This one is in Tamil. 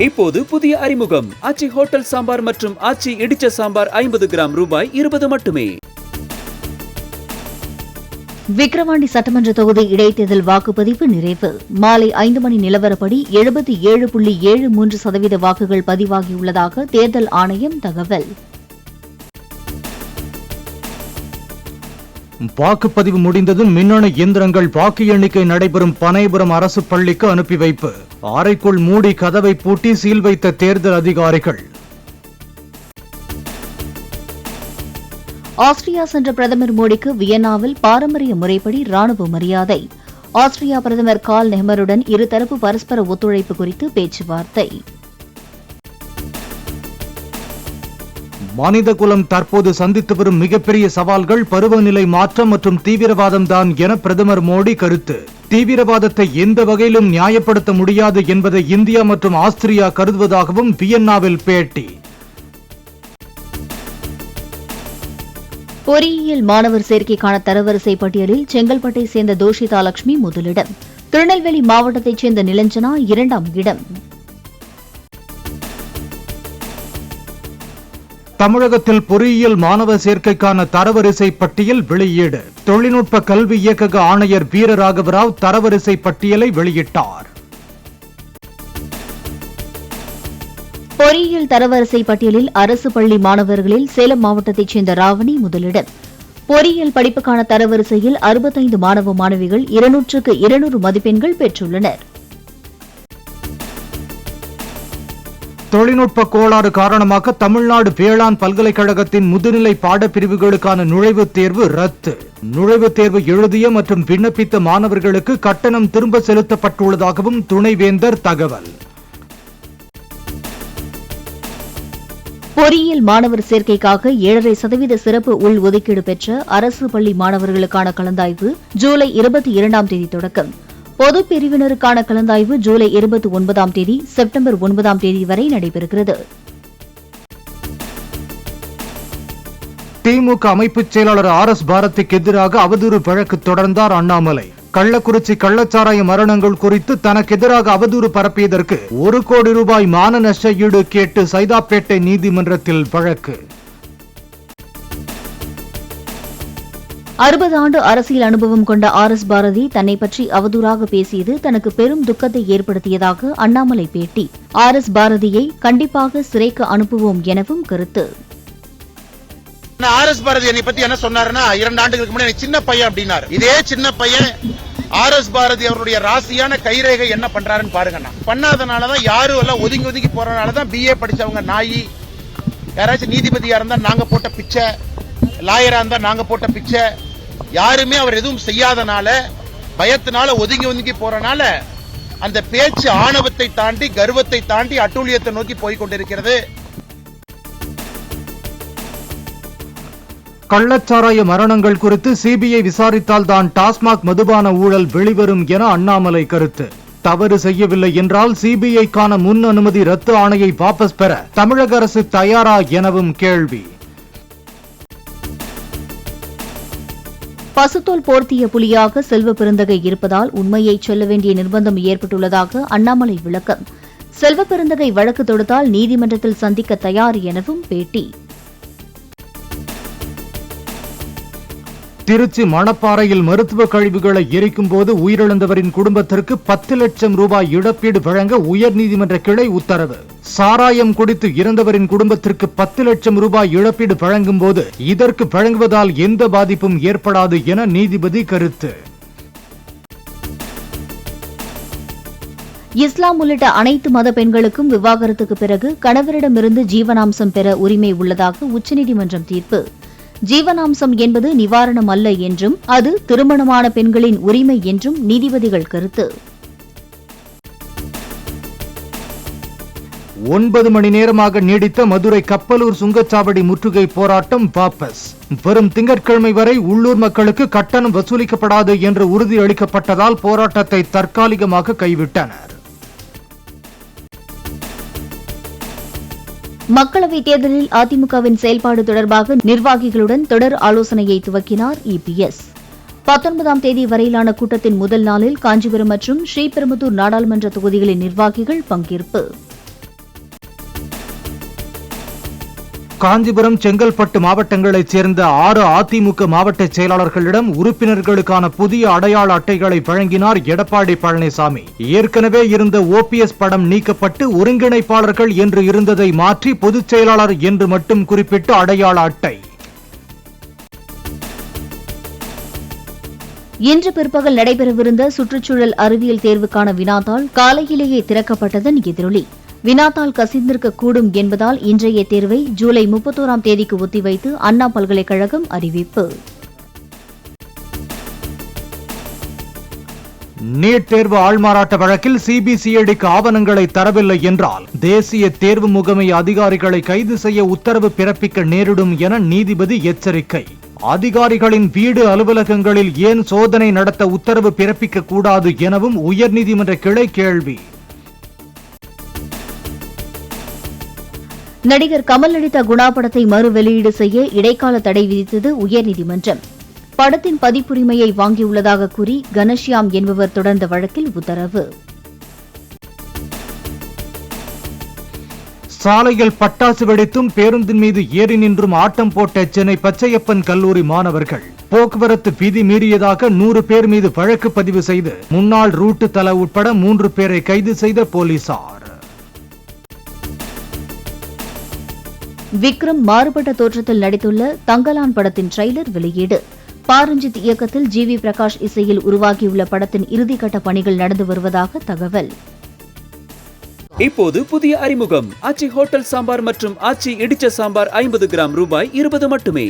இப்போது புதிய அறிமுகம் ஆச்சி ஹோட்டல் சாம்பார் மற்றும் ஆச்சி இடிச்ச சாம்பார் 50 கிராம் ரூபாய் 20 மட்டுமே. விக்கிரவாண்டி சட்டமன்ற தொகுதி இடைத்தேர்தல் வாக்குப்பதிவு நிறைவு. மாலை 5 மணி நிலவரப்படி 77.73% வாக்குகள் பதிவாகியுள்ளதாக தேர்தல் ஆணையம் தகவல். வாக்குப்பதிவு முடிந்ததும் மின்னணு இயந்திரங்கள் வாக்கு எண்ணிக்கை நடைபெறும் பனைபுரம் அரசு பள்ளிக்கு அனுப்பி வைப்பு. அறைக்குள் மூடி கதவை பூட்டி சீல் வைத்த தேர்தல் அதிகாரிகள். ஆஸ்திரியா சென்ற பிரதமர் மோடிக்கு வியன்னாவில் பாரம்பரிய முறைப்படி ராணுவ மரியாதை. ஆஸ்திரியா பிரதமர் கார்ல் நெஹ்மருடன் இருதரப்பு பரஸ்பர ஒத்துழைப்பு குறித்து பேச்சுவார்த்தை. மனிதகுலம் தற்போது சந்தித்து வரும் மிகப்பெரிய சவால்கள் பருவநிலை மாற்றம் மற்றும் தீவிரவாதம் தான் என பிரதமர் மோடி கருத்து. தீவிரவாதத்தை எந்த வகையிலும் நியாயப்படுத்த முடியாது என்பதை இந்தியா மற்றும் ஆஸ்திரியா கருதுவதாகவும் வியன்னாவில் பேட்டி. பொறியியல் மாணவர் சேர்க்கைக்கான தரவரிசை பட்டியலில் செங்கல்பட்டை சேர்ந்த தோஷிதா லட்சுமி முதலிடம். திருநெல்வேலி மாவட்டத்தைச் சேர்ந்த நிலஞ்சனா 2ஆம் இடம். தமிழகத்தில் பொறியியல் மாணவர் சேர்க்கைக்கான தரவரிசை பட்டியல் வெளியீடு. தொழில்நுட்ப கல்வி இயக்கக ஆணையர் வீரராகவராவ் தரவரிசை பட்டியலை வெளியிட்டார். பொறியியல் தரவரிசை பட்டியலில் அரசு பள்ளி மாணவர்களில் சேலம் மாவட்டத்தைச் சேர்ந்த ராவணி முதலிடம். பொறியியல் படிப்புக்கான தரவரிசையில் 65 மாணவ மாணவிகள் 200க்கு 200 மதிப்பெண்கள் பெற்றுள்ளனர். தொழில்நுட்ப கோளாறு காரணமாக தமிழ்நாடு வேளாண் பல்கலைக்கழகத்தின் முதுநிலை பாடப்பிரிவுகளுக்கான நுழைவுத் தேர்வு ரத்து. நுழைவுத் தேர்வு எழுதிய மற்றும் விண்ணப்பித்த மாணவர்களுக்கு கட்டணம் திரும்ப செலுத்தப்பட்டுள்ளதாகவும் துணைவேந்தர் தகவல். பொறியியல் மாணவர் சேர்க்கைக்காக 7.5% சிறப்பு உள் ஒதுக்கீடு பெற்ற அரசு பள்ளி மாணவர்களுக்கான கலந்தாய்வு ஜூலை 22ஆம் தேதி தொடக்கம். பொது பிரிவினருக்கான கலந்தாய்வு ஜூலை 29ஆம் தேதி செப்டம்பர் 9ஆம் தேதி வரை நடைபெறுகிறது. திமுக அமைப்புச் செயலாளர் RS பாரதிக்கு எதிராக அவதூறு வழக்கு தொடர்ந்தார் அண்ணாமலை. கள்ளக்குறிச்சி கள்ளச்சாராய மரணங்கள் குறித்து தனக்கு எதிராக அவதூறு பரப்பியதற்கு 1 கோடி ரூபாய் மான நஷ்ட ஈடு கேட்டு சைதாப்பேட்டை நீதிமன்றத்தில் வழக்கு. 60 ஆண்டு அரசியல் அனுபவம் கொண்ட RS பாரதி தன்னை பற்றி அவதூறாக பேசியது தனக்கு பெரும் துக்கத்தை ஏற்படுத்தியதாக அண்ணாமலை பேட்டி. RS பாரதியை கண்டிப்பாக சிறைக்கு அனுப்புவோம் எனவும் கருத்து. RS பாரதி என்னை பத்தி என்ன சொன்னாருன்னா 2 ஆண்டுகளுக்கு முன்னாடி சின்ன பையன் அப்படின்னாரு. இதே சின்ன பையன் RS பாரதி அவருடைய ராசியான கைரேகை என்ன பண்றாருன்னு பாருங்க. பண்ணாதனாலதான் யாரும் எல்லாம் ஒதுங்கி ஒதுங்கி போறதுனாலதான் BA படிச்சவங்க நாயி, யாராச்சும் நீதிபதியா இருந்தா நாங்க போட்ட பிச்சை, லாயரா இருந்தா நாங்க போட்ட பிச்சை, யாருமே அவர் எதுவும் செய்யாதனால பயத்தினால ஒதுங்கி ஒதுங்கி போறனால அந்த பேச்சு ஆணவத்தை தாண்டி கர்வத்தை தாண்டி அட்டூழியத்தை நோக்கி போய்கொண்டிருக்கிறது. கள்ளச்சாராய மரணங்கள் குறித்து CBI விசாரித்தால் தான் டாஸ்மாக் மதுபான ஊழல் வெளிவரும் என அண்ணாமலை கருத்து. தவறு செய்யவில்லை என்றால் CBIக்கான முன் அனுமதி ரத்து ஆணையை வாபஸ் பெற தமிழக அரசு தயாரா எனவும் கேள்வி. பசுத்தோல் போர்த்திய புலியாக செல்வ பெருந்தகை இருப்பதால் உண்மையை சொல்ல வேண்டிய நிர்பந்தம் ஏற்பட்டுள்ளதாக அண்ணாமலை விளக்கம். செல்வ பெருந்தகை வழக்கு தொடுத்தால் நீதிமன்றத்தில் சந்திக்க தயார் எனவும் பேட்டி. திருச்சி மணப்பாறையில் மருத்துவ கழிவுகளை எரிக்கும் போது உயிரிழந்தவரின் குடும்பத்திற்கு 10 லட்சம் ரூபாய் இழப்பீடு வழங்க உயர்நீதிமன்ற கிளை உத்தரவு. சாராயம் குடித்து இறந்தவரின் குடும்பத்திற்கு 10 லட்சம் ரூபாய் இழப்பீடு வழங்கும் போது இதற்கு வழங்குவதால் எந்த பாதிப்பும் ஏற்படாது என நீதிபதி கருத்து. இஸ்லாம் உள்ளிட்ட அனைத்து மத பெண்களுக்கும் விவாகரத்துக்கு பிறகு கணவரிடமிருந்து ஜீவனாம்சம் பெற உரிமை உள்ளதாக உச்சநீதிமன்றம் தீர்ப்பு. ஜீவனாம்சம் என்பது நிவாரணம் அல்ல என்றும் அது திருமணமான பெண்களின் உரிமை என்றும் நீதிபதிகள் கருத்து. 9 மணி நேரமாக நீடித்த மதுரை கப்பலூர் சுங்கச்சாவடி முற்றுகை போராட்டம் வாபஸ். வரும் திங்கட்கிழமை வரை உள்ளூர் மக்களுக்கு கட்டணம் வசூலிக்கப்படாது என்று உறுதியளிக்கப்பட்டதால் போராட்டத்தை தற்காலிகமாக கைவிட்டனர். மக்களவைத் தேர்தலில் அதிமுகவின் செயல்பாடு தொடர்பாக நிர்வாகிகளுடன் தொடர் ஆலோசனையை துவக்கினார் EPS. 19ஆம் தேதி வரையிலான கூட்டத்தின் முதல் நாளில் காஞ்சிபுரம் மற்றும் ஸ்ரீபெரும்புதூர் நாடாளுமன்ற தொகுதிகளின் நிர்வாகிகள் பங்கேற்பு. காஞ்சிபுரம், செங்கல்பட்டு மாவட்டங்களைச் சேர்ந்த 6 அதிமுக மாவட்ட செயலாளர்களிடம் உறுப்பினர்களுக்கான புதிய அடையாள அட்டைகளை வழங்கினார் எடப்பாடி பழனிசாமி. ஏற்கனவே இருந்த OPS படம் நீக்கப்பட்டு ஒருங்கிணைப்பாளர்கள் என்று இருந்ததை மாற்றி பொதுச் செயலாளர் என்று மட்டும் குறிப்பிட்டு அடையாள அட்டை. இன்று பிற்பகல் நடைபெறவிருந்த சுற்றுச்சூழல் அறிவியல் தேர்வுக்கான வினாத்தாள் காலையிலேயே திறக்கப்பட்டதன் எதிரொலி. வினாத்தாள் கசிந்திருக்கக்கூடும் என்பதால் இன்றைய தேர்வை ஜூலை 31ஆம் தேதிக்கு ஒத்திவைத்து அண்ணா பல்கலைக்கழகம் அறிவிப்பு. நீட் தேர்வு ஆள்மாறாட்ட வழக்கில் CBCIDக்கு ஆவணங்களை தரவில்லை என்றால் தேசிய தேர்வு முகமை அதிகாரிகளை கைது செய்ய உத்தரவு பிறப்பிக்க நேரிடும் என நீதிபதி எச்சரிக்கை. அதிகாரிகளின் வீடு, அலுவலகங்களில் ஏன் சோதனை நடத்த உத்தரவு பிறப்பிக்க கூடாது எனவும் உயர்நீதிமன்ற கிளை கேள்வி. நடிகர் கமல் நடித்த குணா படத்தை மறு வெளியீடு செய்ய இடைக்கால தடை விதித்தது உயர்நீதிமன்றம். படத்தின் பதிப்புரிமையை வாங்கியுள்ளதாக கூறி கணேஷ்யாம் என்பவர் தொடர்ந்த வழக்கில் உத்தரவு. சாலையில் பட்டாசு வெடித்தும் பேருந்தின் மீது ஏறி நின்றும் ஆட்டம் போட்ட சென்னை பச்சையப்பன் கல்லூரி மாணவர்கள் போக்குவரத்து விதி மீறியதாக 100 பேர் மீது வழக்கு பதிவு செய்து முன்னாள் ரூட்டு தல உட்பட 3 பேரை கைது செய்த போலீசார். விக்ரம் மாறுபட்ட தோற்றத்தில் நடித்துள்ள தங்கலான் படத்தின் ட்ரெய்லர் வெளியீடு. பாரஞ்சித் இயக்கத்தில் GV பிரகாஷ் இசையில் உருவாகியுள்ள படத்தின் இறுதிக்கட்ட பணிகள் நடந்து வருவதாக தகவல். இப்போது புதிய அறிமுகம் ஆச்சி ஹோட்டல் சாம்பார் மற்றும் ஆச்சி இடிச்ச சாம்பார் 50 கிராம் ரூபாய் 20 மட்டுமே.